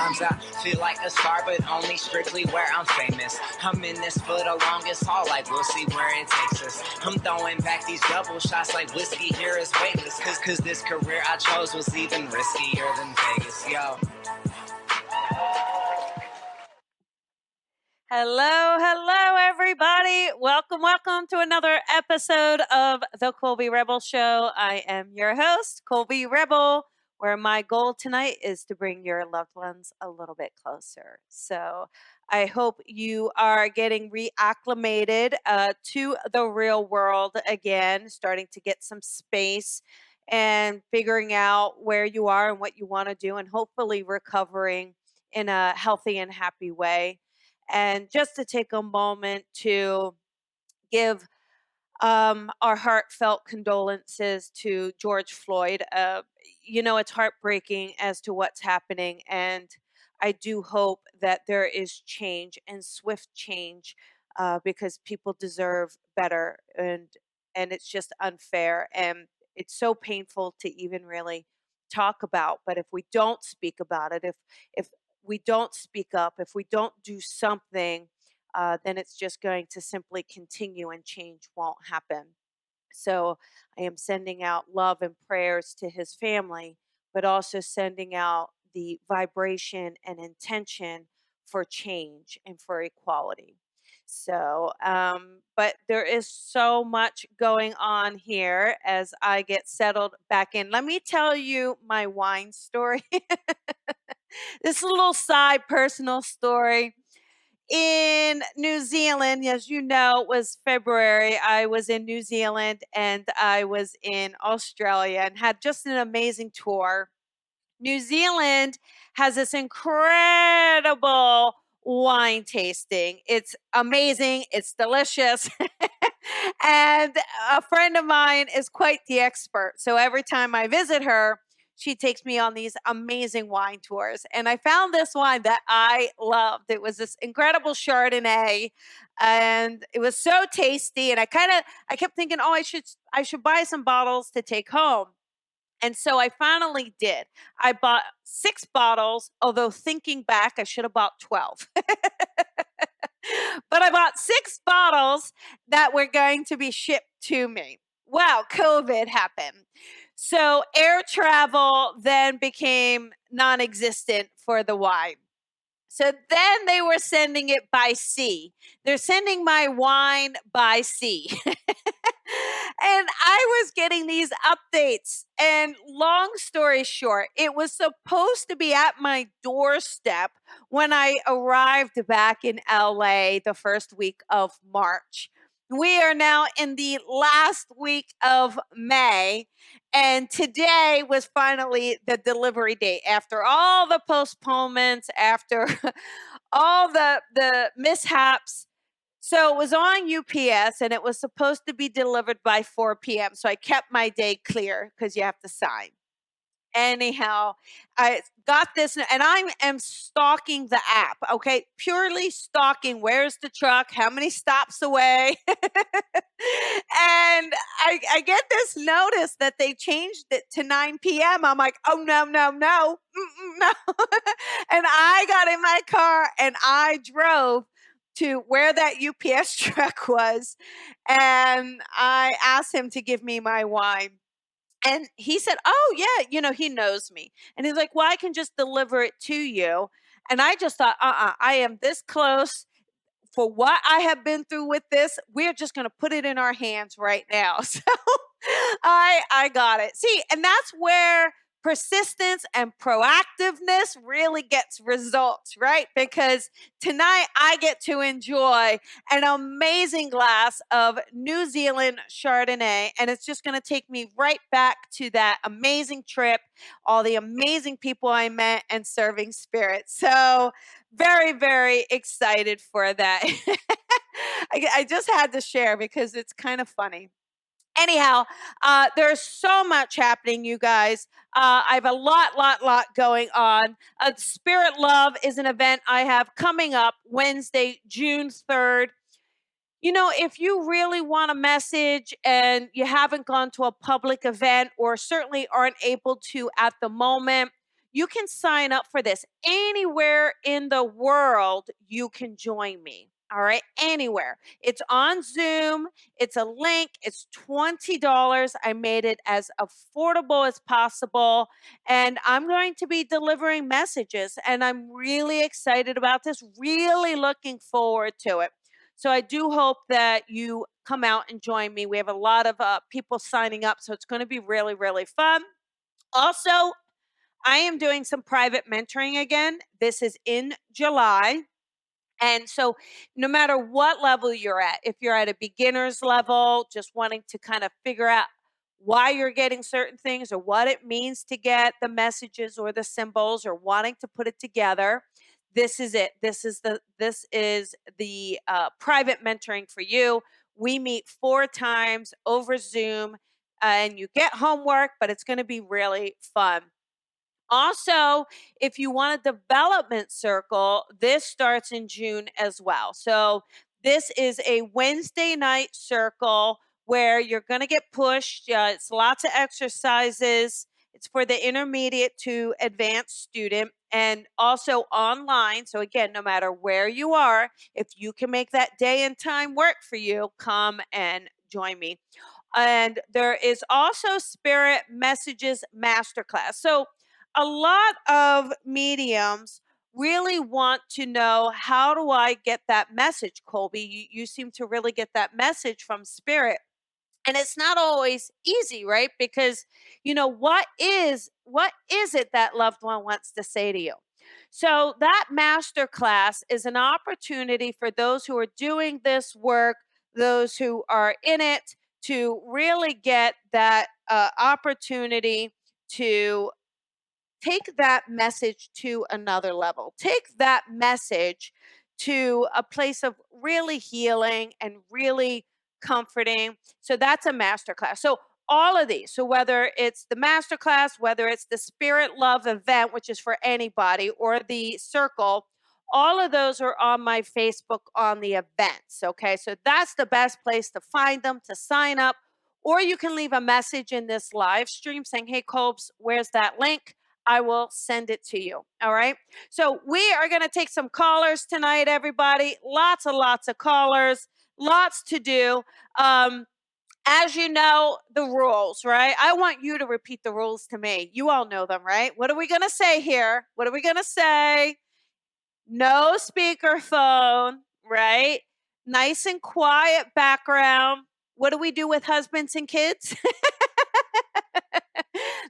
Sometimes I feel like a star, but only strictly where I'm famous. I'm in this for the longest haul, like we'll see where it takes us. I'm throwing back these double shots like whiskey here is weightless. Cause this career I chose was even riskier than Vegas, yo. Hello, everybody. Welcome to another episode of the Colby Rebel Show. I am your host, Colby Rebel, where my goal tonight is to bring your loved ones a little bit closer. So I hope you are getting reacclimated to the real world again, starting to get some space and figuring out where you are and what you want to do, and hopefully recovering in a healthy and happy way. And just to take a moment to give our heartfelt condolences to George Floyd. It's heartbreaking as to what's happening, and I do hope that there is change and swift change because people deserve better, and it's just unfair, and it's so painful to even really talk about. But if we don't speak about it, if we don't speak up, if we don't do something, then it's just going to simply continue and change won't happen. So I am sending out love and prayers to his family, but also sending out the vibration and intention for change and for equality. So, but there is so much going on here as I get settled back in. Let me tell you my wine story. This little side personal story. In New Zealand, as you know, it was February. I was in New Zealand and I was in Australia and had just an amazing tour. New Zealand has this incredible wine tasting. It's amazing, it's delicious. And a friend of mine is quite the expert. So every time I visit her, she takes me on these amazing wine tours. And I found this wine that I loved. It was this incredible Chardonnay, and it was so tasty. And I kept thinking, oh, I should buy some bottles to take home. And so I finally did. I bought 6 bottles, although thinking back, I should have bought 12. But I bought 6 bottles that were going to be shipped to me. Wow, COVID happened. So air travel then became non existent for the wine. So then they were sending it by sea. They're sending my wine by sea. And I was getting these updates. And long story short, it was supposed to be at my doorstep when I arrived back in LA the first week of March. We are now in the last week of May, and today was finally the delivery date after all the postponements, after all the mishaps. So it was on UPS and it was supposed to be delivered by 4 p.m. So I kept my day clear because you have to sign. Anyhow, I got this and I am stalking the app, okay? Purely stalking. Where's the truck? How many stops away? And I get this notice that they changed it to 9 p.m. I'm like, oh, no, no, no. No. And I got in my car and I drove to where that UPS truck was. And I asked him to give me my wine. And he said, oh, yeah, he knows me. And he's like, well, I can just deliver it to you. And I just thought, I am this close for what I have been through with this. We're just going to put it in our hands right now. So I got it. See, and that's where persistence and proactiveness really gets results, right? Because tonight I get to enjoy an amazing glass of New Zealand Chardonnay, and it's just going to take me right back to that amazing trip, all the amazing people I met, and serving spirits. So very, very excited for that. I just had to share because it's kind of funny. Anyhow, there's so much happening, you guys. I have a lot going on. Spirit Love is an event I have coming up Wednesday, June 3rd. If you really want a message and you haven't gone to a public event or certainly aren't able to at the moment, You can sign up for this anywhere in the world. You can join me. All right, anywhere. It's on Zoom. It's a link. It's $20. I made it as affordable as possible. And I'm going to be delivering messages. And I'm really excited about this, really looking forward to it. So I do hope that you come out and join me. We have a lot of people signing up. So it's going to be really, really fun. Also, I am doing some private mentoring again. This is in July. And so, no matter what level you're at, if you're at a beginner's level, just wanting to kind of figure out why you're getting certain things or what it means to get the messages or the symbols or wanting to put it together, this is it. This is the private mentoring for you. We meet 4 times over Zoom, and you get homework, but it's going to be really fun. Also, if you want a development circle, this starts in June as well. So, this is a Wednesday night circle where you're going to get pushed. It's lots of exercises. It's for the intermediate to advanced student and also online. So, again, no matter where you are, if you can make that day and time work for you, come and join me. And there is also Spirit Messages Masterclass. So, a lot of mediums really want to know, how do I get that message, Colby? You seem to really get that message from Spirit. And it's not always easy, right? Because what is it that loved one wants to say to you? So that master class is an opportunity for those who are doing this work, those who are in it, to really get that opportunity to take that message to another level. Take that message to a place of really healing and really comforting. So that's a masterclass. So all of these, so whether it's the masterclass, whether it's the Spirit Love event, which is for anybody, or the circle, all of those are on my Facebook on the events. Okay. So that's the best place to find them, to sign up. Or you can leave a message in this live stream saying, "Hey, Cobes, where's that link?" I will send it to you. All right. So we are going to take some callers tonight, everybody. Lots and lots of callers, lots to do. As you know, the rules, right? I want you to repeat the rules to me. You all know them, right? What are we going to say here? What are we going to say? No speakerphone, right? Nice and quiet background. What do we do with husbands and kids?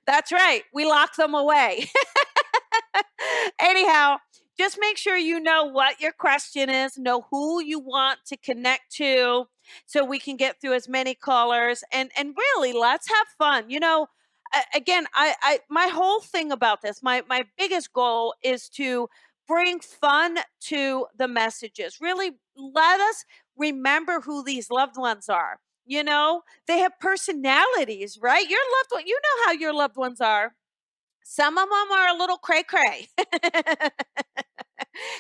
That's right. We lock them away. Anyhow, just make sure you know what your question is, know who you want to connect to, so we can get through as many callers, and really, let's have fun. Again, I my whole thing about this, my biggest goal is to bring fun to the messages. Really let us remember who these loved ones are. They have personalities, right? Your loved one, you know how your loved ones are. Some of them are a little cray cray.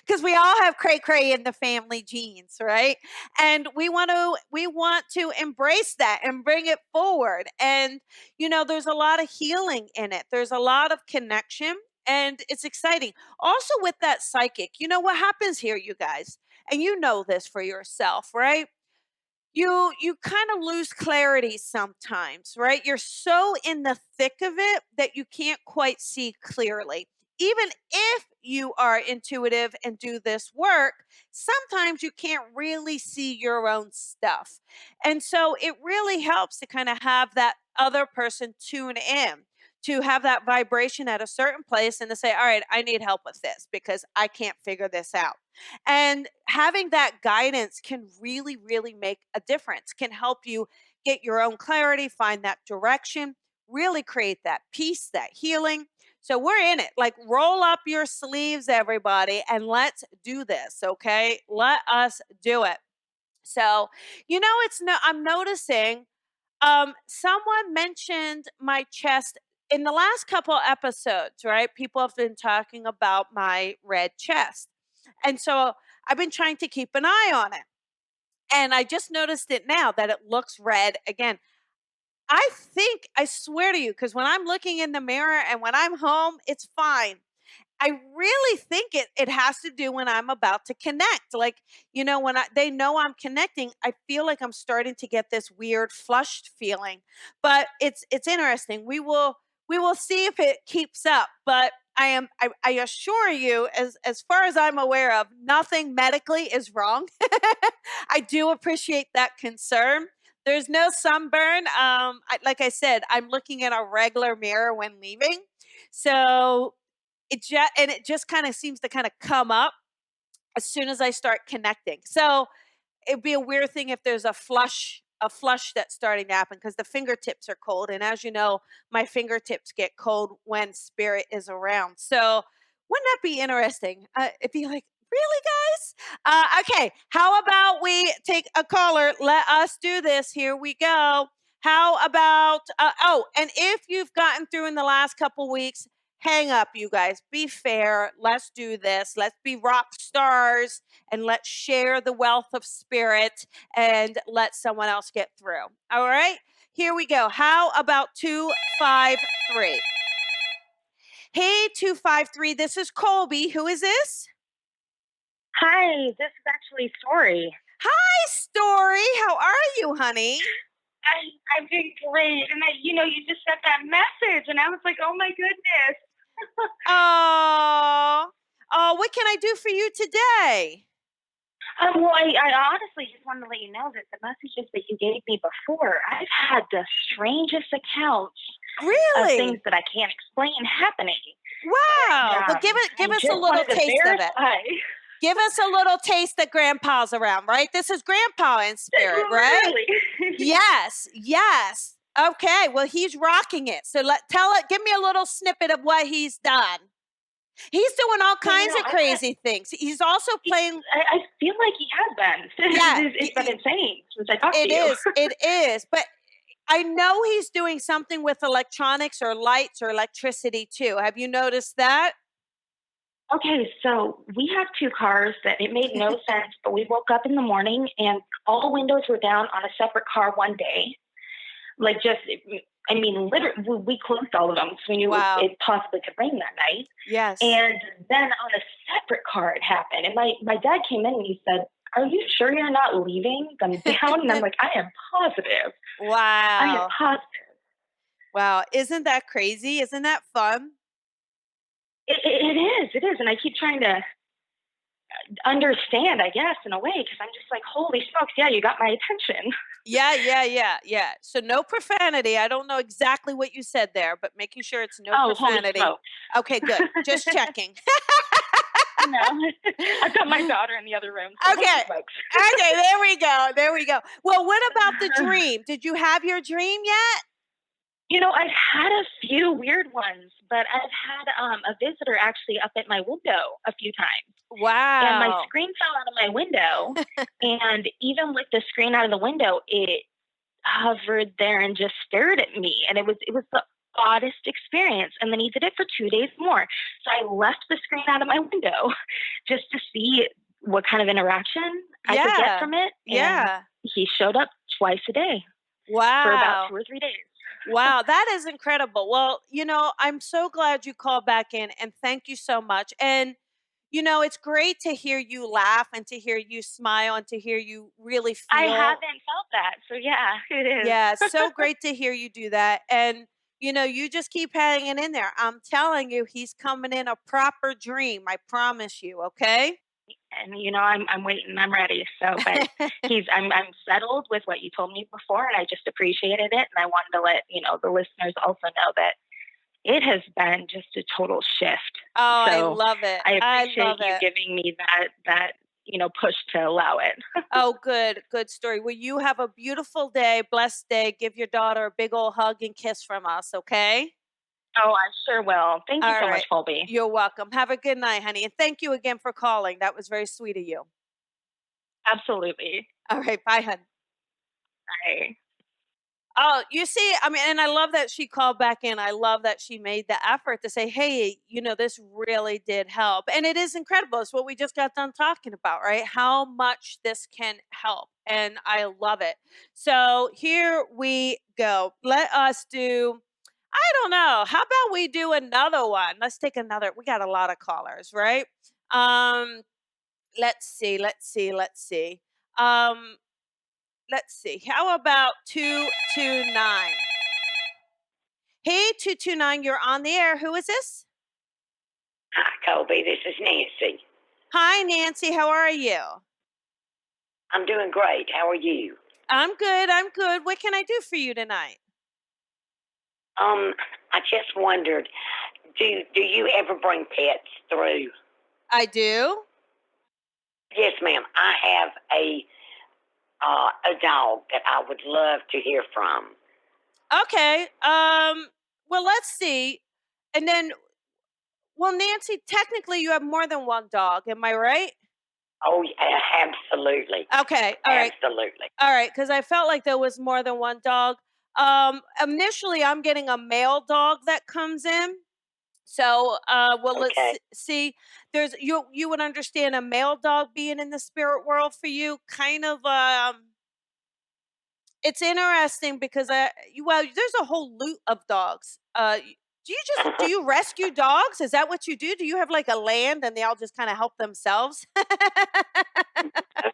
Because we all have cray cray in the family genes, right? And we want to embrace that and bring it forward. And there's a lot of healing in it. There's a lot of connection, and it's exciting. Also, with that psychic, what happens here, you guys, and you know this for yourself, right? You kind of lose clarity sometimes, right? You're so in the thick of it that you can't quite see clearly. Even if you are intuitive and do this work, sometimes you can't really see your own stuff. And so it really helps to kind of have that other person tune in, to have that vibration at a certain place and to say, all right, I need help with this because I can't figure this out. And having that guidance can really, really make a difference, can help you get your own clarity, find that direction, really create that peace, that healing. So we're in it. Like, roll up your sleeves, everybody, and let's do this. Okay. Let us do it. So, I'm noticing someone mentioned my chest in the last couple episodes, right? People have been talking about my red chest. And so I've been trying to keep an eye on it. And I just noticed it now that it looks red again. I swear to you, because when I'm looking in the mirror and when I'm home, it's fine. I really think it has to do when I'm about to connect. Like, when they know I'm connecting, I feel like I'm starting to get this weird flushed feeling. But it's interesting. We will see if it keeps up. But I assure you, as far as I'm aware of, nothing medically is wrong. I do appreciate that concern. There's no sunburn. Like I said, I'm looking in a regular mirror when leaving. So it just kind of seems to kind of come up as soon as I start connecting. So it'd be a weird thing if there's a flush that's starting to happen because the fingertips are cold, and as you know, my fingertips get cold when spirit is around. So wouldn't that be interesting? It'd be like, really, guys? Okay, how about we take a caller? Let us do this. Here we go. How about and if you've gotten through in the last couple weeks, hang up, you guys. Be fair. Let's do this. Let's be rock stars and let's share the wealth of spirit and let someone else get through. All right, here we go. How about 253? Hey, 253, this is Colby. Who is this? Hi, this is actually Story. Hi, Story. How are you, honey? I'm doing great. And you just sent that message, and I was like, oh my goodness. Oh, what can I do for you today? Well, I honestly just wanted to let you know that the messages that you gave me before, I've had the strangest accounts of things Really? that I can't explain happening. Wow. Well, And give I us a just little wanted to taste of it. verify. Give us a little taste that Grandpa's around, right? This is Grandpa in spirit, right? Literally. Yes, yes. Okay, well, he's rocking it. So tell it. Give me a little snippet of what he's done. He's doing all Well, kinds of I got, crazy things. He's also playing. I feel like he has been. Yeah, It's been insane since I talked to it you. is. It is. But I know he's doing something with electronics or lights or electricity too. Have you noticed that? Okay, so we have two cars that it made no sense, but we woke up in the morning and all windows were down on a separate car one day. Like, just, I mean, literally, we closed all of them because we knew Wow. it possibly could rain that night. Yes. And then on a separate car, it happened. And my dad came in and he said, "Are you sure you're not leaving them down?" And I'm like, "I am positive. I am Wow. positive." Wow. Isn't that crazy? Isn't that fun? It is. And I keep trying to understand, I guess, in a way, because I'm just like, holy smokes, yeah, you got my attention. Yeah. So no profanity. I don't know exactly what you said there, but making sure it's no Oh, holy profanity. smoke. Okay, good. Just checking. No, I've got my daughter in the other room. So holy Okay. smokes. Okay, there we go. There we go. Well, what about the dream? Did you have your dream yet? I've had a few weird ones, but I've had a visitor actually up at my window a few times. And my Wow. screen fell out of my window. And even with the screen out of the window, it hovered there and just stared at me. And it was the oddest experience. And then he did it for 2 days more. So I left the screen out of my window just to see what kind of interaction I could get Yeah. from it. And Yeah. he showed up twice a day for about Wow. 2 or 3 days. Wow, that is incredible. Well, I'm so glad you called back in and thank you so much. And it's great to hear you laugh and to hear you smile and to hear you really I feel. haven't felt that. So yeah, it is. Yeah, so great to hear you do that. And you just keep hanging in there. I'm telling you, he's coming in a proper dream. I promise you, okay? And I'm waiting. I'm ready. So, but I'm settled with what you told me before, and I just appreciated it. And I wanted to let the listeners also know that it has been just a total shift. Oh, I So love it. I I appreciate love you it. giving me that push to allow it. Oh, good. Good story. Well, you have a beautiful day, blessed day. Give your daughter a big old hug and kiss from us, okay? Oh, I sure will. Thank you All so much, right. Colby. You're welcome. Have a good night, honey. And thank you again for calling. That was very sweet of you. Absolutely. All right. Bye, hon. Bye. Oh, you see, I mean, and I love that she called back in. I love that she made the effort to say, hey, this really did help. And it is incredible. It's what we just got done talking about, right? How much this can help. And I love it. So here we go. Let us do, I don't know. How about we do another one? Let's take another. We got a lot of callers, right? Um, let's see, let's see, let's see. Um, let's see. How about 229? Hey, 229, you're on the air. Who is this? Hi, Colby. This is Nancy. Hi, Nancy. How are you? I'm doing great. How are you? I'm good. I'm good. What can I do for you tonight? I just wondered, do you ever bring pets through? I do. Yes, ma'am. I have a dog that I would love to hear from. Okay. Well, let's see. And then, well, Nancy, technically you have more than one dog. Am I right? Oh, yeah, absolutely. Okay. All right. Absolutely. All right. Because I felt like there was more than one dog. Initially, I'm getting a male dog that comes in. So, well, let's Okay. see. There's you would understand a male dog being in the spirit world for you, kind of. It's interesting because there's a whole loot of dogs. Do you rescue dogs? Is that what you do? Do you have like a land and they all just kind of help themselves?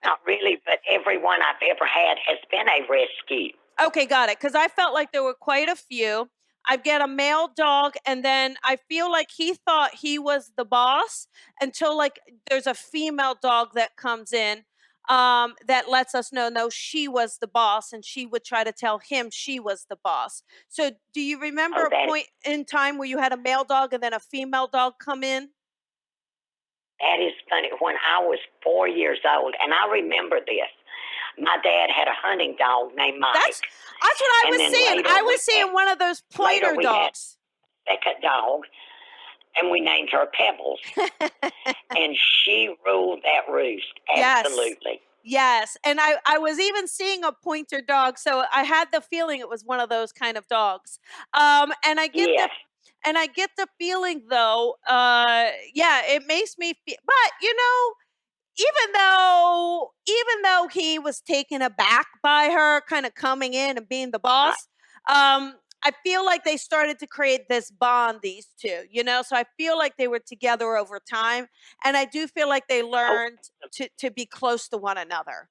Not really, but everyone I've ever had has been a rescue. Okay, got it. Because I felt like there were quite a few. I get a male dog, and then I feel like he thought he was the boss until like there's a female dog that comes in that lets us know, no, she was the boss, and she would try to tell him she was the boss. So, do you remember a point in time where you had a male dog and then a female dog come in? That is funny. When I was 4 years old, and I remember this, my dad had a hunting dog named Mike. That's what I was seeing. I was seeing one of those pointer dogs. Second dog, and we named her Pebbles. And she ruled that roost. Absolutely. Yes. And I was even seeing a pointer dog, so I had the feeling it was one of those kind of dogs. And I get the feeling though, it makes me feel, but even though he was taken aback by her kind of coming in and being the boss, I feel like they started to create this bond, these two, so I feel like they were together over time, and I do feel like they learned to be close to one another.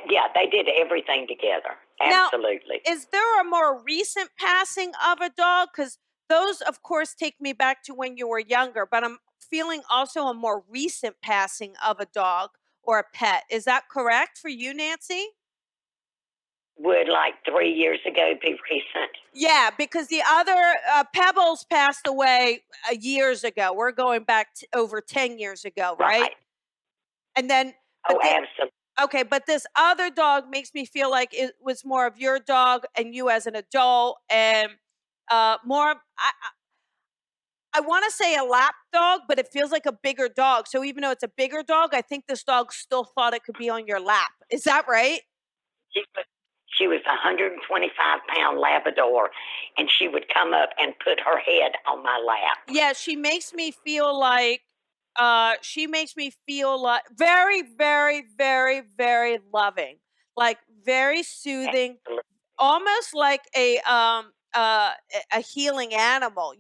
Yeah, they did everything together. Absolutely. Now, is there a more recent passing of a dog? Because those, of course, take me back to when you were younger, but I'm feeling also a more recent passing of a dog or a pet. Is that correct for you, Nancy? Would like 3 years ago be recent? Yeah, because the other Pebbles passed away years ago. We're going back over 10 years ago, right? And then, absolutely. Okay, but this other dog makes me feel like it was more of your dog and you as an adult, and more. I want to say a lap dog, but it feels like a bigger dog. So even though it's a bigger dog, I think this dog still thought it could be on your lap. Is that right? She was a 125-pound Labrador, and she would come up and put her head on my lap. Yeah, she makes me feel like very, very, very, very loving, like very soothing, almost like a healing animal,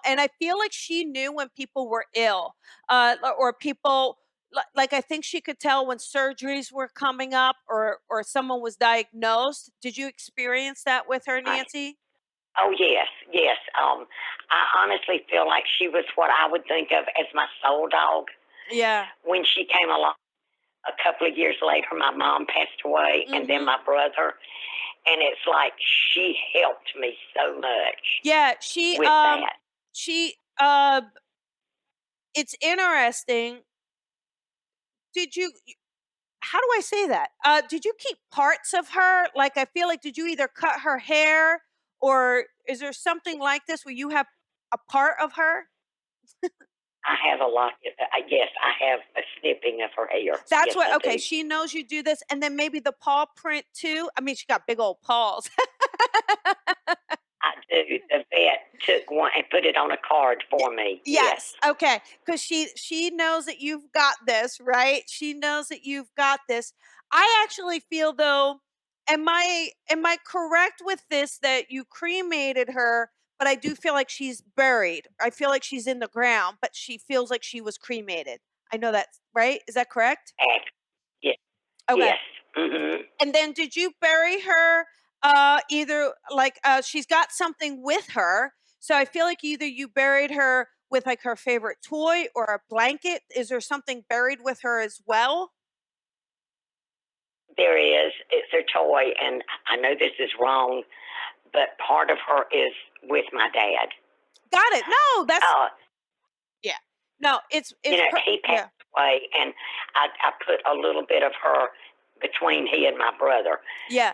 and I feel like she knew when people were ill, or people like I think she could tell when surgeries were coming up, or someone was diagnosed. Did you experience that with her, Nancy? Oh, yes. I honestly feel like she was what I would think of as my soul dog. Yeah. When she came along a couple of years later, my mom passed away, and then my brother, and it's like she helped me so much. Yeah, with that. It's interesting. How do I say that? Did you keep parts of her? Like, I feel like, did you either cut her hair, or is there something like this where you have a part of her? I have a lot. Yes, I have a snipping of her hair. That's yes, what, I okay, do. she knows you do this. And then maybe the paw print too. I mean, she got big old paws. I do. The vet took one and put it on a card for me. Yes. Okay. Because she knows that you've got this, right? She knows that you've got this. I actually feel though, am I correct with this that you cremated her, but I do feel like she's buried. I feel like she's in the ground, but she feels like she was cremated. I know that's right. Is that correct? Yes. Okay. Yes. Mm-hmm. And then did you bury her either like she's got something with her. So I feel like either you buried her with like her favorite toy or a blanket. Is there something buried with her as well? There is. It's her toy, and I know this is wrong, but part of her is with my dad. Got it. No, that's yeah. No, it's he passed away, and I put a little bit of her between he and my brother. Yeah.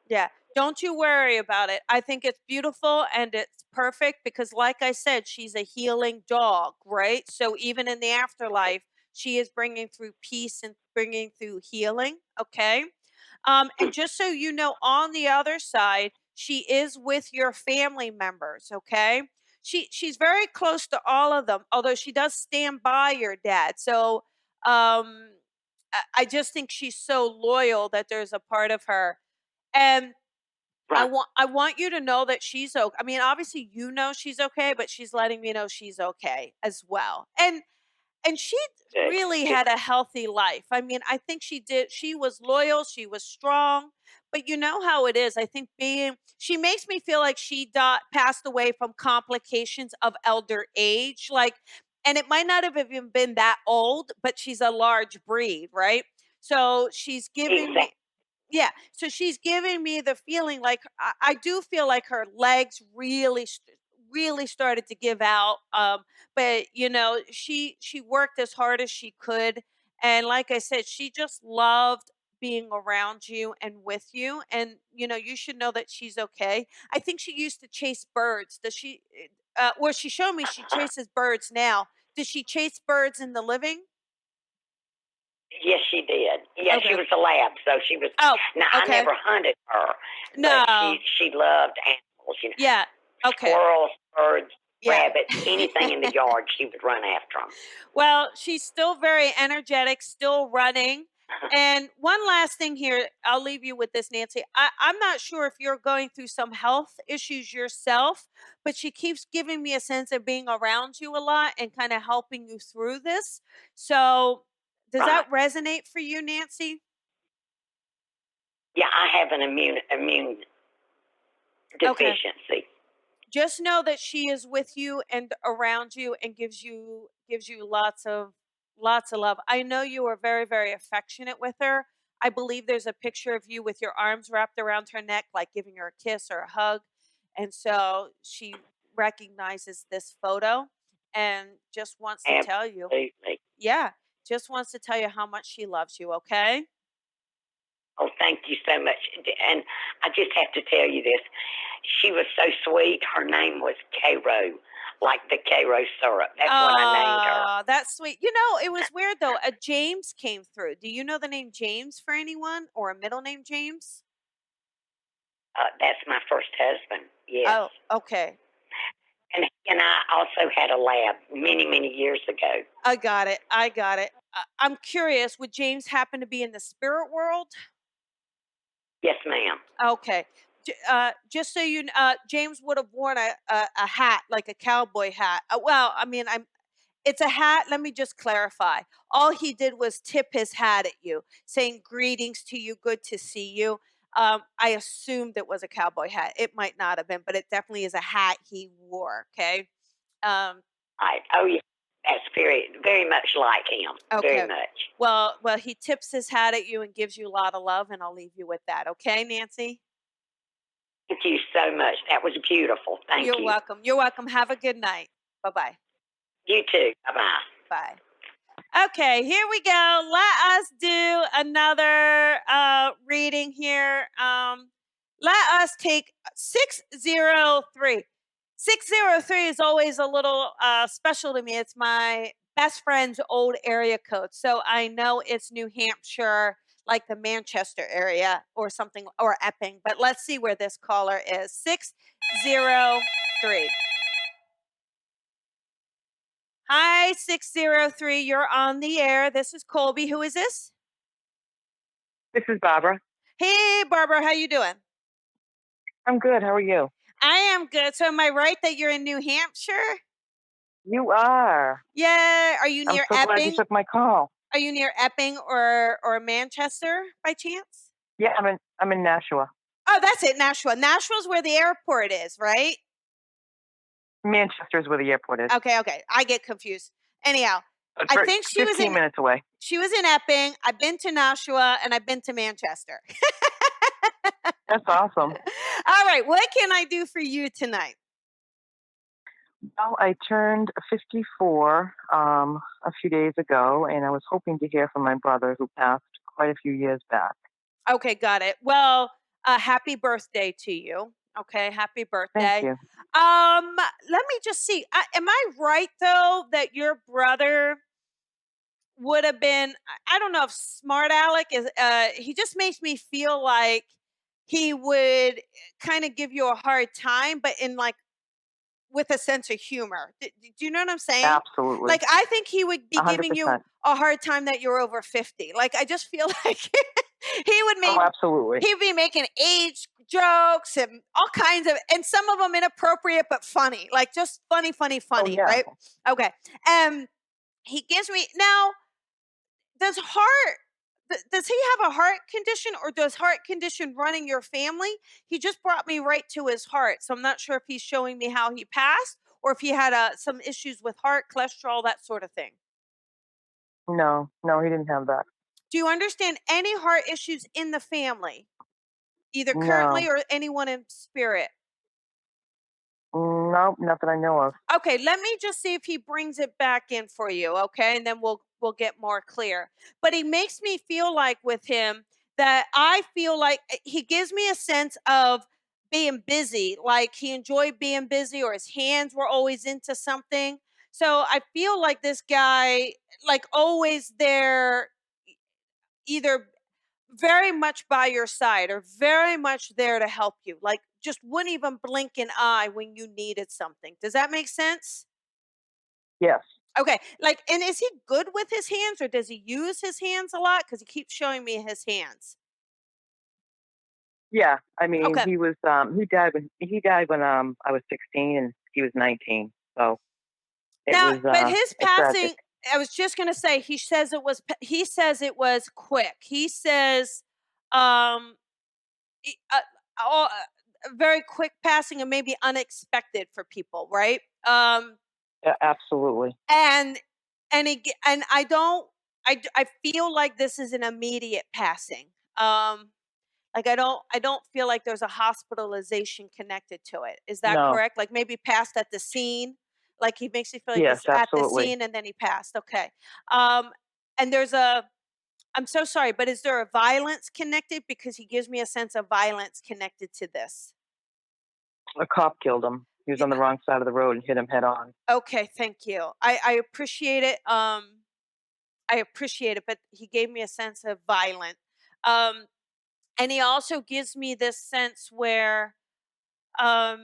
Yeah. Don't you worry about it. I think it's beautiful and it's perfect because, like I said, she's a healing dog, right? So even in the afterlife, she is bringing through peace and bringing through healing. Okay. And just so you know, on the other side, she is with your family members. Okay. She's very close to all of them, although she does stand by your dad. So I just think she's so loyal that there's a part of her. And Right. I want you to know that she's okay. I mean, obviously you know she's okay, but she's letting me know she's okay as well. And she really had a healthy life. I mean, I think she did. She was loyal, she was strong, but you know how it is. I think she makes me feel like she passed away from complications of elder age. Like, and it might not have even been that old, but she's a large breed, right? So she's giving me, yeah. So she's giving me the feeling like I do feel like her legs really started to give out. But you know, she worked as hard as she could, and like I said, she just loved being around you and with you. And you know, you should know that she's okay. I think she used to chase birds. Does she? Well, she showed me she chases birds now. Does she chase birds in the living? Yes, she did. Yes, Okay. she was a lab, so she was. Oh, now okay. I never hunted her. No. But she loved animals. You know, Yeah. Okay. Squirrels, birds, Yeah. rabbits, anything in the yard, she would run after them. Well, she's still very energetic, still running. And one last thing here, I'll leave you with this, Nancy. I'm not sure if you're going through some health issues yourself, but she keeps giving me a sense of being around you a lot and kind of helping you through this. So, does that resonate for you, Nancy? Yeah, I have an immune deficiency. Okay. Just know that she is with you and around you and gives you lots of love. I know you are very, very affectionate with her. I believe there's a picture of you with your arms wrapped around her neck, like giving her a kiss or a hug. And so she recognizes this photo and just wants to tell you. Absolutely. Yeah, just wants to tell you how much she loves you, okay? Oh, thank you so much. And I just have to tell you this. She was so sweet. Her name was Cairo, like the Cairo syrup. That's what I named her. That's sweet. You know, it was weird though. A James came through. Do you know the name James for anyone or a middle name James? That's my first husband. Yes. Oh, okay. And I also had a lab many, many years ago. I got it. I'm curious, would James happen to be in the spirit world? Yes, ma'am. Okay. Just so you know, James would have worn a hat, like a cowboy hat. Well, I mean, it's a hat. Let me just clarify. All he did was tip his hat at you, saying greetings to you, good to see you. I assumed it was a cowboy hat. It might not have been, but it definitely is a hat he wore. Okay. Right. Oh, yeah. That's very, very much like him. Okay. Very much. Well, he tips his hat at you and gives you a lot of love, and I'll leave you with that. Okay, Nancy? Thank you so much. That was beautiful. Thank you. You're welcome. You're welcome. Have a good night. Bye-bye. You too. Bye-bye. Bye. Okay, here we go. Let us do another reading here. Let us take 603. 603 is always a little special to me. It's my best friend's old area code. So I know it's New Hampshire, like the Manchester area or something, or Epping. But let's see where this caller is. 603. Hi, 603. You're on the air. This is Colby. Who is this? This is Barbara. Hey, Barbara. How you doing? I'm good. How are you? I am good. So am I right that you're in New Hampshire? You are. Yeah. Are you near I'm so glad you Epping? took my call. Are you near Epping or Manchester by chance? Yeah, I'm in Nashua. Oh, that's it, Nashua. Nashva's where the airport is, right? Manchester is where the airport is. Okay. I get confused. Anyhow, I think she was 15 minutes away. She was in Epping. I've been to Nashua and I've been to Manchester. That's awesome. All right, what can I do for you tonight? Well, I turned 54 a few days ago, and I was hoping to hear from my brother who passed quite a few years back. Okay, got it. Well, happy birthday to you. Okay, happy birthday. Thank you. Let me just see. Am I right though that your brother would have been? I don't know if smart Alec is. He just makes me feel like he would kind of give you a hard time, but in like with a sense of humor. Do you know what I'm saying? Absolutely. Like, I think he would be 100%. giving you a hard time that you're over 50. Like, I just feel like he would make. Oh, absolutely. He would be making age jokes and all kinds of, and some of them inappropriate but funny. Like, just funny, Oh, yeah. right? Okay. He gives me now. Does he have a heart condition, or does heart condition run in your family? He just brought me right to his heart. So I'm not sure if he's showing me how he passed or if he had some issues with heart, cholesterol, that sort of thing. No, he didn't have that. Do you understand any heart issues in the family? Either currently or anyone in spirit? No, not that I know of. Okay, let me just see if he brings it back in for you, okay? And then we'll get more clear. But he makes me feel like with him that I feel like he gives me a sense of being busy, like he enjoyed being busy or his hands were always into something. So I feel like this guy like always there, either very much by your side or very much there to help you. Like just wouldn't even blink an eye when you needed something. Does that make sense? Yes. Okay. Like, and is he good with his hands or does he use his hands a lot? Because he keeps showing me his hands. Yeah. I mean, Okay. he was he died when I was 16 and he was 19. So but his passing, tragic. I was just going to say, he says it was quick. He says, very quick passing and maybe unexpected for people, right? Yeah, absolutely. And I feel like this is an immediate passing. Like I don't feel like there's a hospitalization connected to it. Is that correct? Like maybe passed at the scene. Like he makes me feel like Yes, he's at the absolutely. scene and then he passed. Okay. And I'm so sorry, but is there a violence connected? Because he gives me a sense of violence connected to this. A cop killed him. He was on the wrong side of the road and hit him head on. Okay, thank you. I appreciate it. I appreciate it, but he gave me a sense of violent. And he also gives me this sense where, but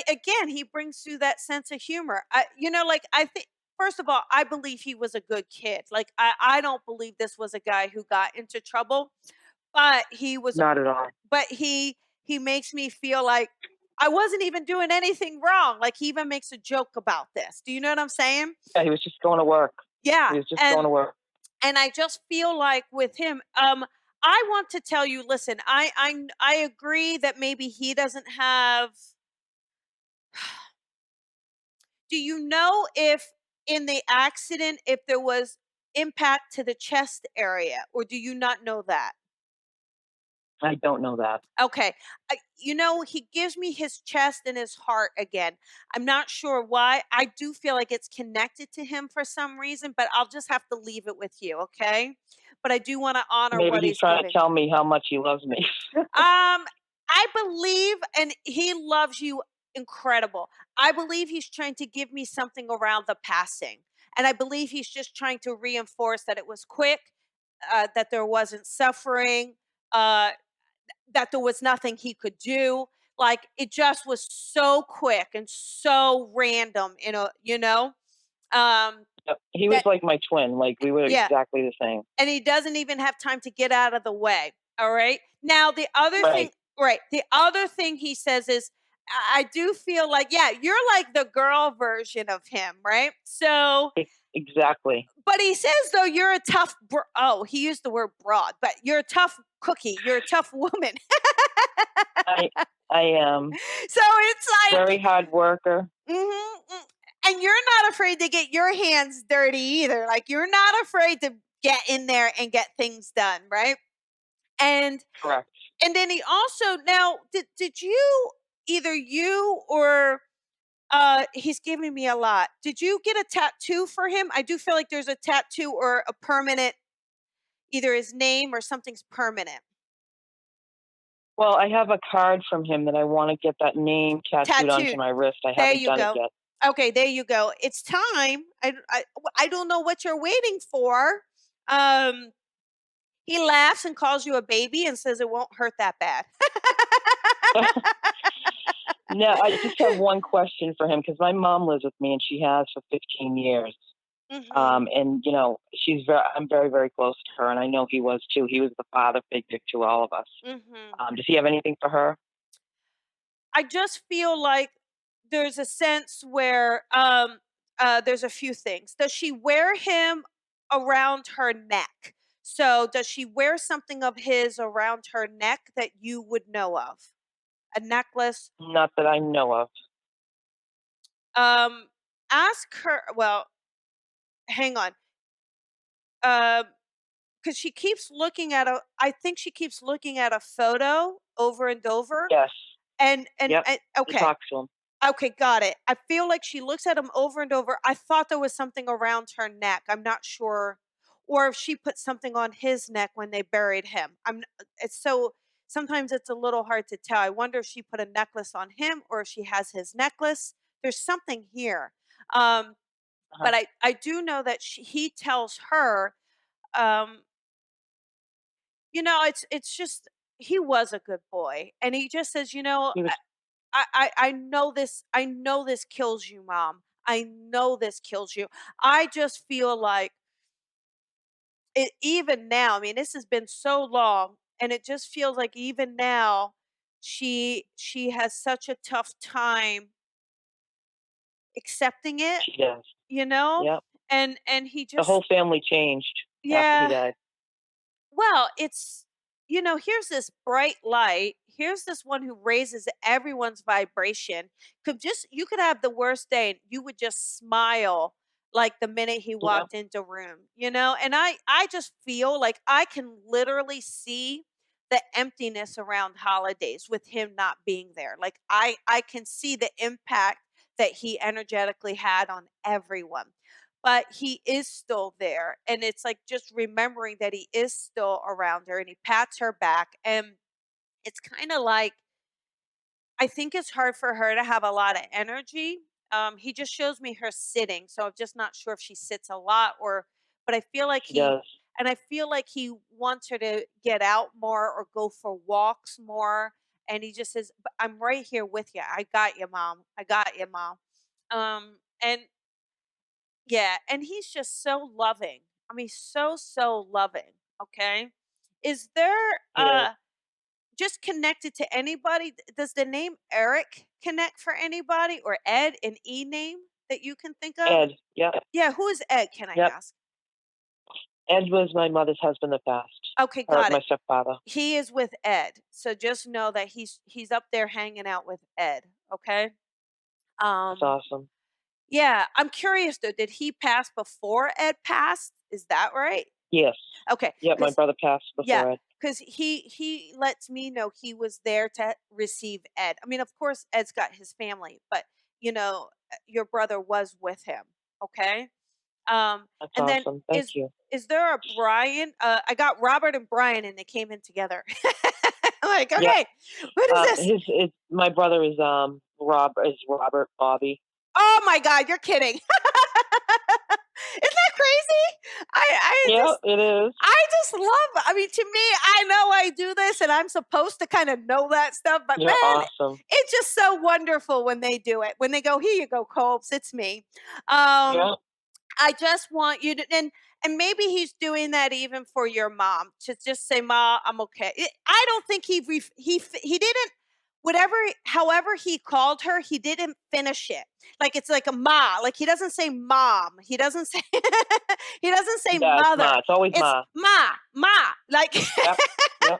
again, he brings through that sense of humor. I think, first of all, I believe he was a good kid. Like, I don't believe this was a guy who got into trouble, but he was not at all. But he makes me feel like I wasn't even doing anything wrong. Like he even makes a joke about this. Do you know what I'm saying? Yeah, he was just going to work. Yeah. He was just going to work. And I just feel like with him, I want to tell you, listen, I agree that maybe he doesn't have. Do you know if in the accident, if there was impact to the chest area, or do you not know that? I don't know that. Okay. He gives me his chest and his heart again. I'm not sure why. I do feel like it's connected to him for some reason, but I'll just have to leave it with you, okay? But I do want to honor Maybe what he's trying giving. to tell me how much he loves me. I believe, and he loves you incredible. I believe he's trying to give me something around the passing. And I believe he's just trying to reinforce that it was quick, that there wasn't suffering, uh, that there was nothing he could do. Like it just was so quick and so random, um, Yep. He was that, like my twin. Like we were yeah. exactly the same. And he doesn't even have time to get out of the way. All right. Now, the other thing, Right. right. The other thing he says is, I do feel like, yeah, you're like the girl version of him, right? So, Exactly. but he says, though, you're a tough, he used the word broad, but you're a tough cookie. You're a tough woman. I am. So it's like, very hard worker. And you're not afraid to get your hands dirty either. Like, you're not afraid to get in there and get things done, right? And Correct. and then he also, now did you, either you or he's giving me a lot. Did you get a tattoo for him? I do feel like there's a tattoo or a permanent, either his name or something's permanent. Well, I have a card from him that I want to get that name tattooed onto my wrist. I haven't done it yet. Okay, there you go. It's time. I don't know what you're waiting for. He laughs and calls you a baby and says it won't hurt that bad. No, I just have one question for him because my mom lives with me and she has for 15 years. And I'm very, very close to her, and I know he was too. He was the father figure to all of us. Does he have anything for her? I just feel like there's a sense where there's a few things. Does she wear him around her neck? So does she wear something of his around her neck that you would know of? A necklace? Not that I know of. Ask her. Well, hang on. Because she keeps looking at I think she keeps looking at a photo over and over. Yes. And Yep. okay. Talk to him. Okay, got it. I feel like she looks at him over and over. I thought there was something around her neck. I'm not sure, or if she put something on his neck when they buried him. Sometimes it's a little hard to tell. I wonder if she put a necklace on him or if she has his necklace. There's something here. But I do know that he tells her, it's just, he was a good boy. And he just says, I know this. I know this kills you, Mom. I know this kills you. I just feel like it, even now. I mean, this has been so long, and it just feels like even now, she has such a tough time accepting it. She does. Yep. And he just, the whole family changed after he died. Well, it's, here's this bright light. Here's this one who raises everyone's vibration. You could have the worst day and you would just smile like the minute he walked into room, and I just feel like I can literally see the emptiness around holidays with him not being there. Like I can see the impact that he energetically had on everyone. But he is still there, and it's like just remembering that he is still around her, and he pats her back, and it's kind of like, I think it's hard for her to have a lot of energy. He just shows me her sitting, so I'm just not sure if she sits a lot, but I feel like She does. and I feel like he wants her to get out more or go for walks more. And he just says, "But I'm right here with you. I got you, Mom. I got you, Mom." And yeah, and he's just so loving. I mean, so loving. Okay. Is there just connected to anybody? Does the name Eric connect for anybody, or Ed, an E name that you can think of? Ed. Yep. Yeah, who is Ed, can I ask? Ed was my mother's husband that passed. Okay, got it. My stepfather. He is with Ed. So just know that he's up there hanging out with Ed, okay? That's awesome. Yeah, I'm curious though, did he pass before Ed passed? Is that right? Yes. Okay. Yep, my brother passed before Ed. Because he lets me know he was there to receive Ed. I mean, of course, Ed's got his family, but your brother was with him. Okay. That's and awesome. Then Thank you. Is there a Brian? I got Robert and Brian, and they came in together. I'm like, okay, what is this? My brother is Robert Bobby. Oh my God, you're kidding. Isn't that crazy? Yeah, it is. I just love, I mean, to me, I know I do this and I'm supposed to kind of know that stuff, but You're man, awesome. it's just so wonderful when they do it. When they go, here you go, Colbs, it's me. Yeah. I just want you to, and maybe he's doing that even for your mom to just say, "Ma, I'm okay." I don't think he didn't. Whatever, however he called her, he didn't finish it. Like it's like a ma. Like he doesn't say mom. He doesn't say he doesn't say Yeah, it's mother. Ma. It's always It's Ma. ma. Like, Yep. Yep.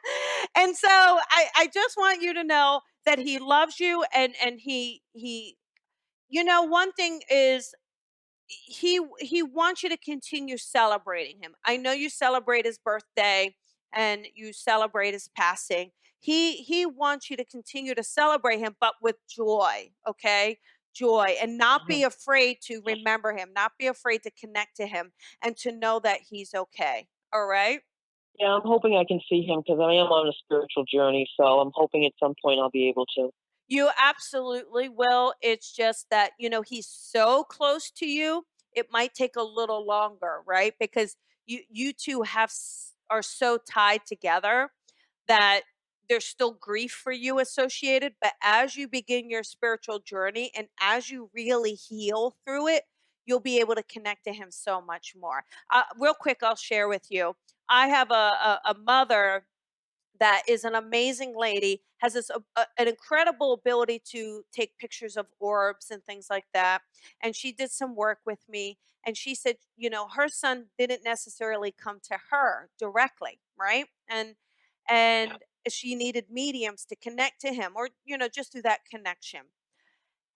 and so I just want you to know that he loves you, and he. You know, one thing is he wants you to continue celebrating him. I know you celebrate his birthday and you celebrate his passing. He wants you to continue to celebrate him, but with joy, okay? Joy, and not be afraid to remember him, not be afraid to connect to him, and to know that he's okay. All right? Yeah, I'm hoping I can see him because I am on a spiritual journey. So I'm hoping at some point I'll be able to. You absolutely will. It's just that, you know, he's so close to you. It might take a little longer, right? Because you two are so tied together that there's still grief for you associated, but as you begin your spiritual journey and as you really heal through it, you'll be able to connect to him so much more. Real quick, I'll share with you. I have a mother that is an amazing lady, has an incredible ability to take pictures of orbs and things like that. And she did some work with me, and she said, you know, her son didn't necessarily come to her directly, right? And she needed mediums to connect to him, or you know, just do that connection.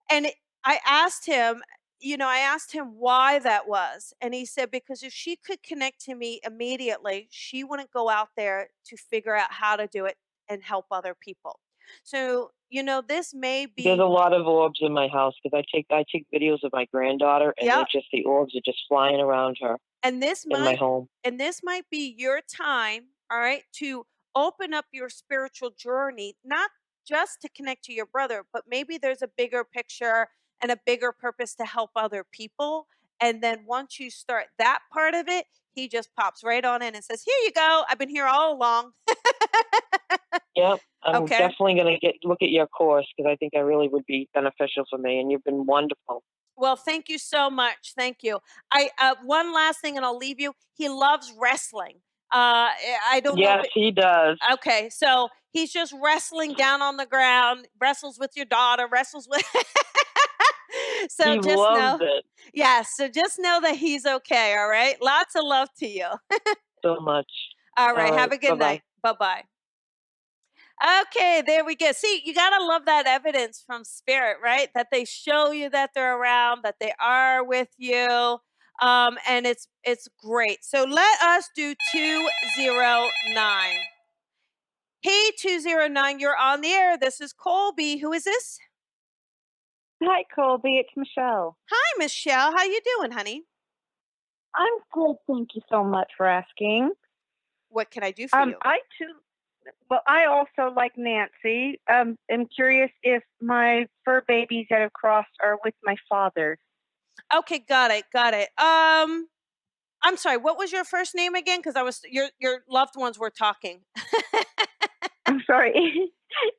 And I asked him, you know, I asked him why that was. And he said, because if she could connect to me immediately, she wouldn't go out there to figure out how to do it and help other people. So, you know, this may There's be, a lot of orbs in my house because I take videos of my granddaughter and yeah, the orbs are just flying around her and this in my might, home. and this might be your time, all right, to open up your spiritual journey, not just to connect to your brother, but maybe there's a bigger picture and a bigger purpose to help other people. And then once you start that part of it, he just pops right on in and says, here you go, I've been here all along. Yep, I'm Okay. definitely going to look at your course because I think that really would be beneficial for me, and you've been wonderful. Well, thank you so much. Thank you. I one last thing, and I'll leave you. He loves wrestling. I don't know. Yes, he does. Okay, so he's just wrestling down on the ground, wrestles with your daughter, wrestles with. So He just loves know, it yeah. So just know that he's okay. All right. Lots of love to you. so much. All All right. Have right, a good bye-bye. night. Bye bye. Okay, there we go. See, you got to love that evidence from spirit, right? That they show you that they're around, that they are with you. And it's great. So let us do 209. Hey, 209, you're on the air. This is Colby. Who is this? Hi, Colby. It's Michelle. Hi, Michelle. How you doing, honey? I'm good. Thank you so much for asking. What can I do for you? I too. Well, I also, like Nancy, am curious if my fur babies that have crossed are with my father. Okay, got it, got it. I'm sorry. What was your first name again? Because your loved ones were talking. I'm sorry.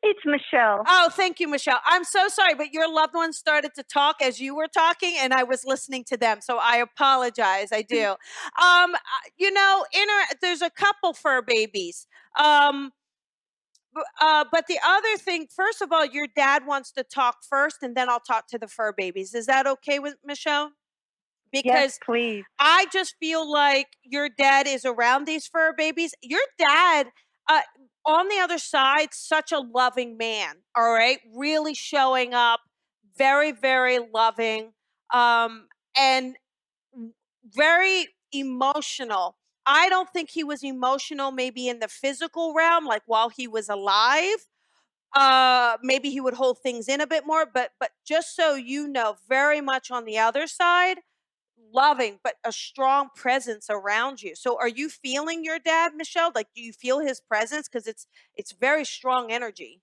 It's Michelle. Oh, thank you, Michelle. I'm so sorry, but your loved ones started to talk as you were talking, and I was listening to them. So I apologize. I do. You know, there's a couple fur babies. But the other thing, first of all, your dad wants to talk first, and then I'll talk to the fur babies. Is that okay with Michelle? Yes, Because please. I just feel like your dad is around these fur babies. Your dad, uh, on the other side, such a loving man. All right, really showing up, very, very loving, and very emotional. I don't think he was emotional, maybe in the physical realm, like while he was alive. Maybe he would hold things in a bit more, but just so you know, very much on the other side, loving, but a strong presence around you. So are you feeling your dad, Michelle? Like, do you feel his presence? Because it's very strong energy.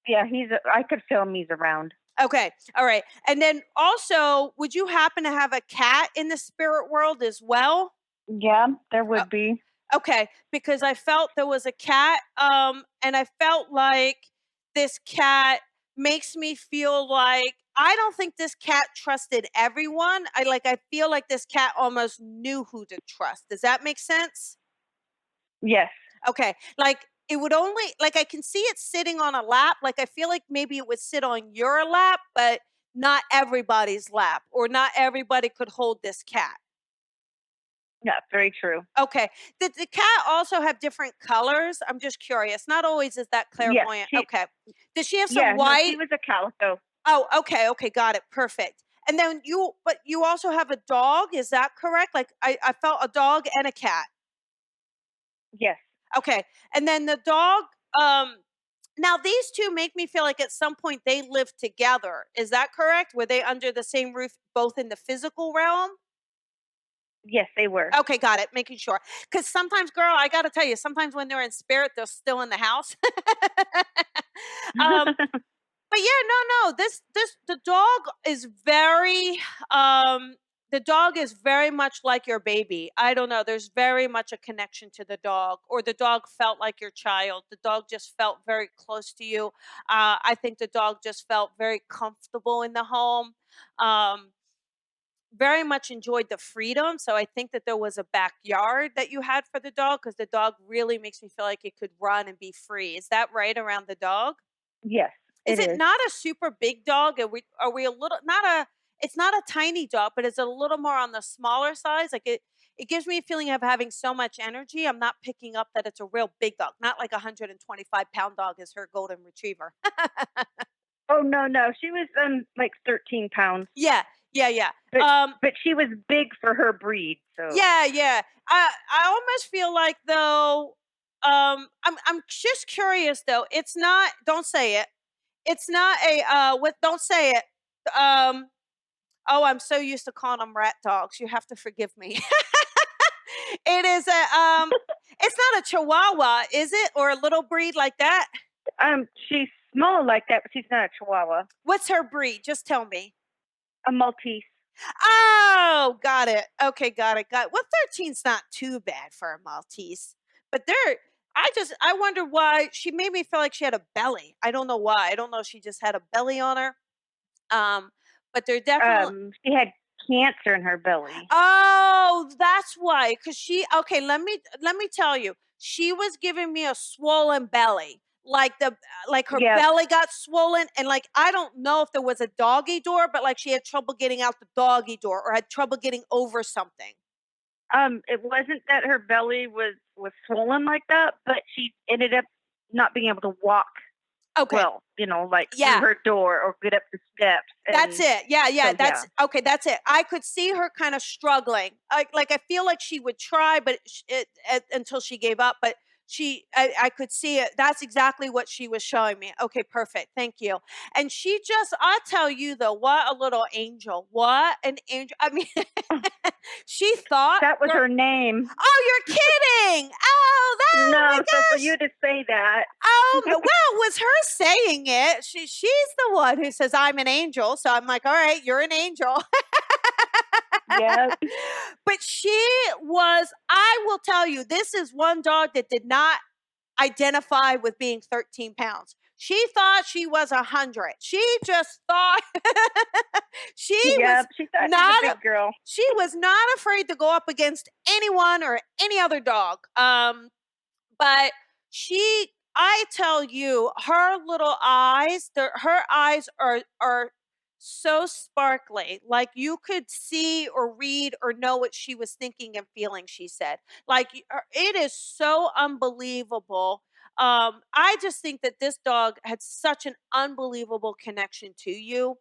Yeah, I could feel him. He's around. Okay. All right. And then also, would you happen to have a cat in the spirit world as well? Yeah, there would be. Okay, because I felt there was a cat, and I felt like this cat makes me feel like I don't think this cat trusted everyone. I feel like this cat almost knew who to trust. Does that make sense? Yes. Okay. Like it would only like I can see it sitting on a lap. Like I feel like maybe it would sit on your lap, but not everybody's lap, or not everybody could hold this cat. Yeah, very true. Okay. Did the cat also have different colors? I'm just curious. Not always is that Yes. clairvoyant. Okay. Does she have Yeah, some no, white? she was a calico. Oh, okay. Okay. Got it. Perfect. And then but you also have a dog. Is that correct? Like I felt a dog and a cat. Yes. Okay. And then the dog, now these two make me feel like at some point they lived together. Is that correct? Were they under the same roof, both in the physical realm? Yes, they were. Okay, got it. Making sure. Because sometimes, girl, I got to tell you, sometimes when they're in spirit, they're still in the house. But yeah, no. The dog is um, the dog is very much like your baby. I don't know. There's very much a connection to the dog, or the dog felt like your child. The dog just felt very close to you. I think the dog just felt very comfortable in the home. Um, very much enjoyed the freedom. So I think that there was a backyard that you had for the dog, because the dog really makes me feel like it could run and be free. Is that right around the dog? Yes, Is it it is. not a super big dog? Are we a little not a it's not a tiny dog, but it's a little more on the smaller size? Like it gives me a feeling of having so much energy. I'm not picking up that it's a real big dog, not like a 125-pound dog is her golden retriever. Oh no, she was like 13 pounds. Yeah. But she was big for her breed. So Yeah. I almost feel like though, I'm just curious though. It's not. Don't say it. It's not a what. Don't say it. Um. Oh, I'm so used to calling them rat dogs. You have to forgive me. It is a It's not a Chihuahua, is it, or a little breed like that? she's small like that, but she's not a Chihuahua. What's her breed? Just tell me. A Maltese. Oh, got it. Okay, got it. Well, 13's not too bad for a Maltese, but I wonder why she made me feel like she had a belly. I don't know why. I don't know if she just had a belly on her. Um, but they're definitely. She had cancer in her belly. Oh, that's why. Okay, let me tell you. She was giving me a swollen belly. Like her Yes. belly got swollen, and like I don't know if there was a doggy door, but like she had trouble getting out the doggy door, or had trouble getting over something. It wasn't that her belly was swollen like that, but she ended up not being able to walk. Okay. Well, like through her door or get up the steps. That's it. Yeah. So, That's okay. That's it. I could see her kind of struggling. I feel like she would try, but until she gave up. But I could see it. That's exactly what she was showing me. Okay, perfect. Thank you. And I tell you though, what a little angel. What an angel. I mean, she thought that was her name. Oh, you're kidding. Oh, no, my gosh. So for you to say that. Oh, well, it was her saying it. She's the one who says I'm an angel. So I'm like, all right, you're an angel. Yes. But I will tell you, this is one dog that did not identify with being 13 pounds. She thought she was 100. She just thought she thought she was a big girl. She was not afraid to go up against anyone or any other dog. But I tell you, her little eyes, her eyes are so sparkly. Like you could see or read or know what she was thinking and feeling, she said. Like it is so unbelievable. I just think that this dog had such an unbelievable connection to you.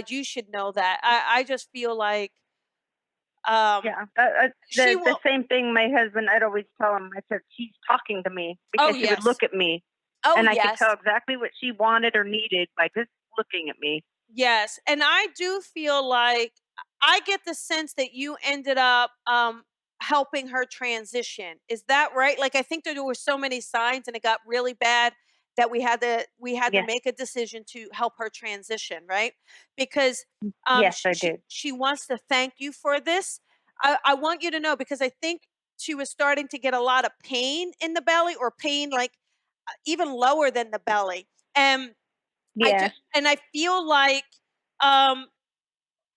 You should know that. I just feel like the same thing my husband, I'd always tell him, I said, she's talking to me, because she would look at me. And I could tell exactly what she wanted or needed by just looking at me. Yes. And I do feel like I get the sense that you ended up helping her transition. Is that right? Like I think that there were so many signs and it got really bad. that we had to make a decision to help her transition, right? Because yes, I did. She wants to thank you for this. I want you to know, because I think she was starting to get a lot of pain in the belly, or pain like even lower than the belly. And I feel like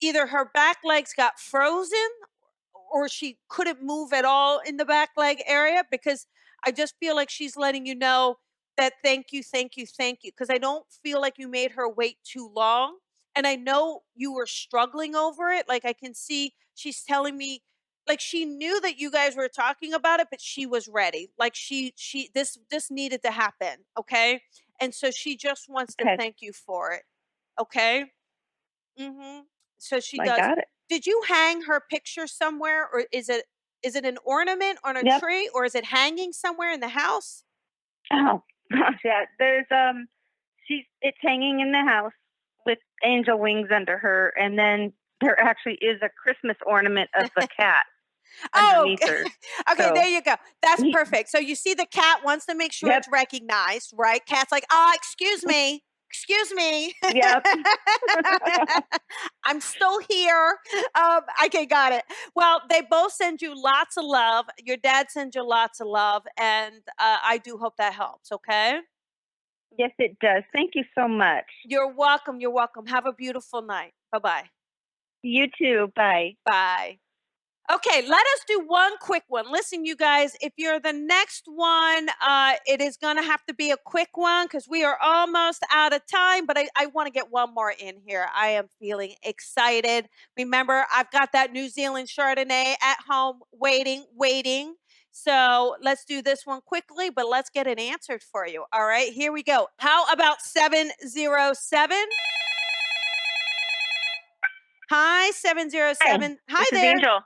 either her back legs got frozen or she couldn't move at all in the back leg area, because I just feel like she's letting you know that thank you, thank you, thank you. Because I don't feel like you made her wait too long. And I know you were struggling over it. Like I can see she's telling me, like she knew that you guys were talking about it, but she was ready. Like this needed to happen. Okay. And so she just wants to thank you for it. Okay. Mm-hmm. So she does. Got it. Did you hang her picture somewhere, or is it an ornament on a tree, or is it hanging somewhere in the house? Oh, yeah. There's it's hanging in the house with angel wings under her, and then there actually is a Christmas ornament of the cat underneath her. Okay, so, there you go. That's perfect. So you see the cat wants to make sure it's recognized, right? Cat's like, excuse me. Excuse me. Yep. I'm still here. Okay, got it. Well, they both send you lots of love. Your dad sends you lots of love, and I do hope that helps, okay? Yes, it does. Thank you so much. You're welcome. You're welcome. Have a beautiful night. Bye-bye. You too. Bye. Bye. Okay, let us do one quick one. Listen, you guys, if you're the next one, it is going to have to be a quick one because we are almost out of time, but I want to get one more in here. I am feeling excited. Remember, I've got that New Zealand Chardonnay at home waiting. So let's do this one quickly, but let's get it answered for you. All right, here we go. How about 707? Hi, 707. Hi this there. Is Angel.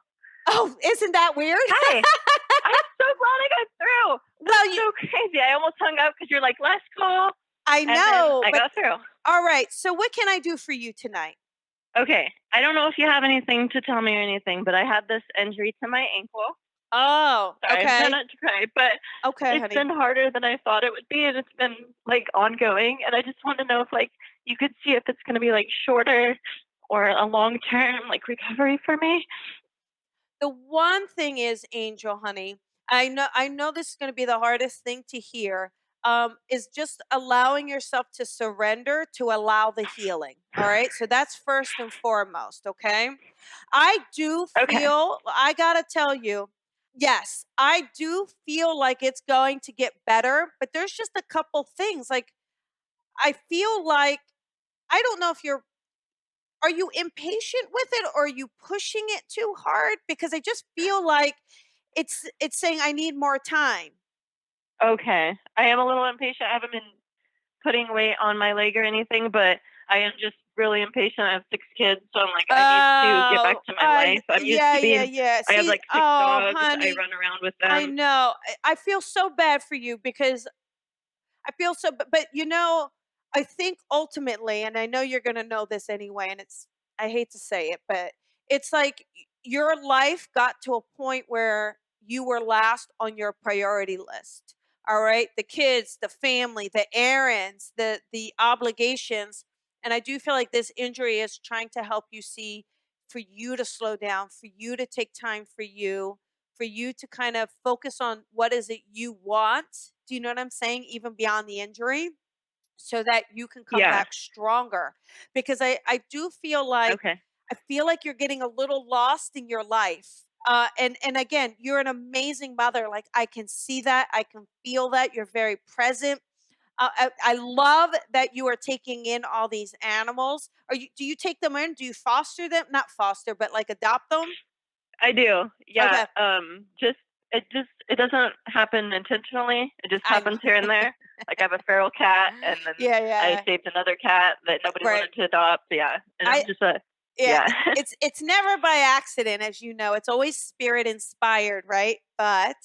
Oh, isn't that weird? Hi. I'm so glad I got through. That's so crazy. I almost hung up because you're like, last call. I know. I got through. All right. So what can I do for you tonight? Okay. I don't know if you have anything to tell me or anything, but I had this injury to my ankle. Oh, Sorry, okay. I'm trying not to cry, but it's been harder than I thought it would be, and it's been like ongoing. And I just want to know if like you could see if it's going to be like shorter or a long-term like recovery for me. The one thing is, Angel, honey, I know this is going to be the hardest thing to hear, is just allowing yourself to surrender to allow the healing. All right. So that's first and foremost. Okay. I do feel, I got to tell you, yes, I do feel like it's going to get better, but there's just a couple things. Like, I feel like, I don't know if are you impatient with it, or are you pushing it too hard? Because I just feel like it's saying I need more time. Okay. I am a little impatient. I haven't been putting weight on my leg or anything, but I am just really impatient. I have 6 kids, so I'm like, I need to get back to my life. I'm used to being, I have like 6 dogs. Honey, I run around with them. I know. I feel so bad for you because I feel so, but you know, I think ultimately, and I know you're going to know this anyway, and I hate to say it, but it's like your life got to a point where you were last on your priority list. All right. The kids, the family, the errands, the obligations. And I do feel like this injury is trying to help you see, for you to slow down, for you to take time for you to kind of focus on what is it you want. Do you know what I'm saying? Even beyond the injury, so that you can come back stronger. Because I do feel like, I feel like you're getting a little lost in your life. And again, you're an amazing mother. Like, I can see that. I can feel that. You're very present. I love that you are taking in all these animals. Do you take them in? Do you foster them? Not foster, but like adopt them? I do. Yeah. It doesn't happen intentionally. It just happens here and there. Like, I have a feral cat, and then I saved another cat that nobody wanted to adopt. Yeah. And I'm just it's never by accident, as you know. It's always spirit inspired, right? But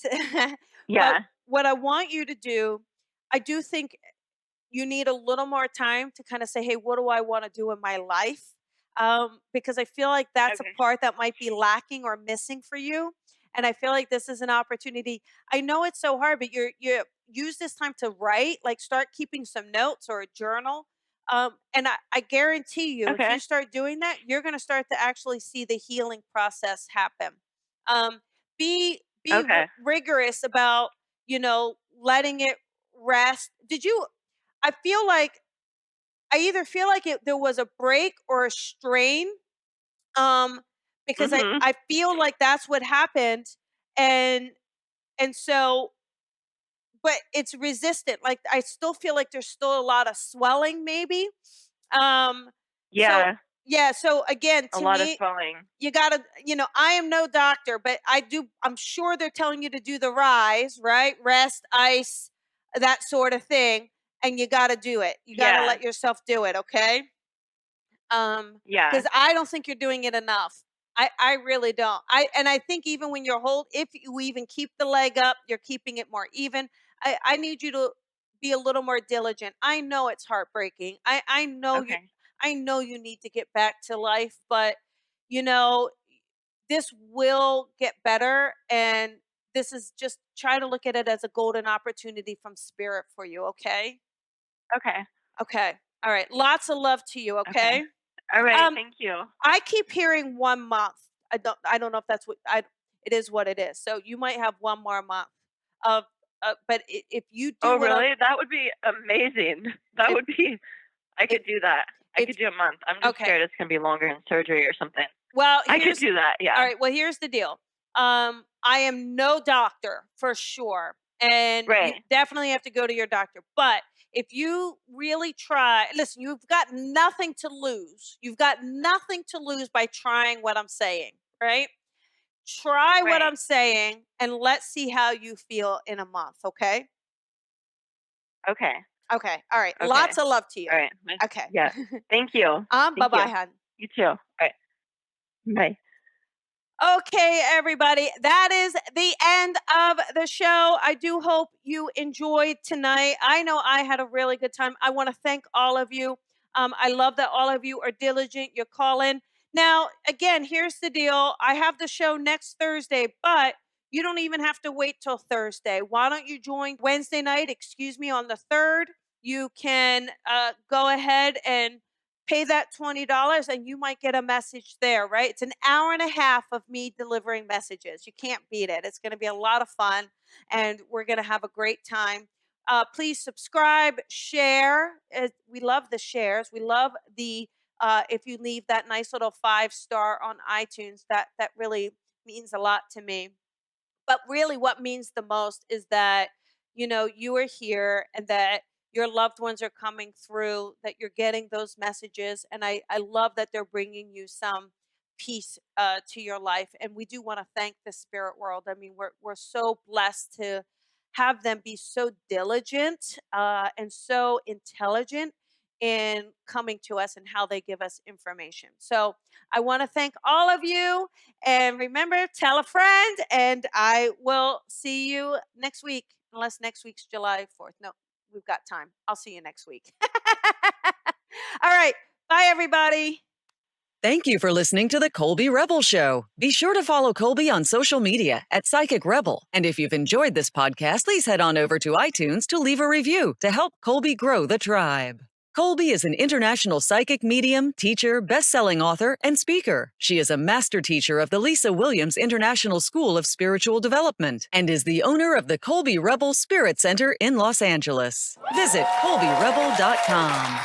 but what I want you to do, I do think you need a little more time to kind of say, hey, what do I want to do in my life? Because I feel like that's a part that might be lacking or missing for you. And I feel like this is an opportunity. I know it's so hard, but use this time to write, like start keeping some notes or a journal. And I guarantee you, if you start doing that, you're going to start to actually see the healing process happen. Be rigorous about, letting it rest. I feel like, I either feel like there was a break or a strain, because I feel like that's what happened. And so, but it's resistant. Like, I still feel like there's still a lot of swelling, maybe. So again, to a lot me, of swelling. You gotta, I am no doctor, but I'm sure they're telling you to do the rise, right? Rest, ice, that sort of thing. And you gotta do it. You gotta let yourself do it. Okay. Because I don't think you're doing it enough. I really don't. I think even when if you even keep the leg up, you're keeping it more even. I need you to be a little more diligent. I know it's heartbreaking. I know you need to get back to life, but this will get better. And this is just, try to look at it as a golden opportunity from spirit for you. Okay. Okay. All right. Lots of love to you. Okay. All right, thank you. I keep hearing 1 month. I don't know if that's it is what it is. So you might have 1 more month of, but if you do. Oh, really? That would be amazing. I could do that. I could do a month. I'm just scared it's going to be longer in surgery or something. Well, I could do that. Yeah. All right. Well, here's the deal. I am no doctor for sure. And you definitely have to go to your doctor. But if you really try, listen, you've got nothing to lose. You've got nothing to lose by trying what I'm saying, right? Try what I'm saying, and let's see how you feel in a month, okay? Okay. Okay. All right. Okay. Lots of love to you. All right. Okay. Yeah. Thank you. Bye-bye, hon. You too. All right. Bye. Okay, everybody, that is the end of the show. I do hope you enjoyed tonight. I know I had a really good time. I want to thank all of you. I love that all of you are diligent. You're calling. Now, again, here's the deal. I have the show next Thursday, but you don't even have to wait till Thursday. Why don't you join Wednesday night, on the 3rd? You can go ahead and pay that $20 and you might get a message there, right? It's an hour and a half of me delivering messages. You can't beat it. It's going to be a lot of fun and we're going to have a great time. Please subscribe, share. We love the shares. We love the, if you leave that nice little 5-star on iTunes, that really means a lot to me. But really what means the most is that, you are here and that your loved ones are coming through, that you're getting those messages. And I love that they're bringing you some peace to your life. And we do want to thank the spirit world. I mean, we're so blessed to have them be so diligent and so intelligent in coming to us and how they give us information. So I want to thank all of you. And remember, tell a friend. And I will see you next week, unless next week's July 4th. No. We've got time. I'll see you next week. All right. Bye, everybody. Thank you for listening to the Colby Rebel Show. Be sure to follow Colby on social media at Psychic Rebel. And if you've enjoyed this podcast, please head on over to iTunes to leave a review to help Colby grow the tribe. Colby is an international psychic medium, teacher, best-selling author, and speaker. She is a master teacher of the Lisa Williams International School of Spiritual Development and is the owner of the Colby Rebel Spirit Center in Los Angeles. Visit colbyrebel.com.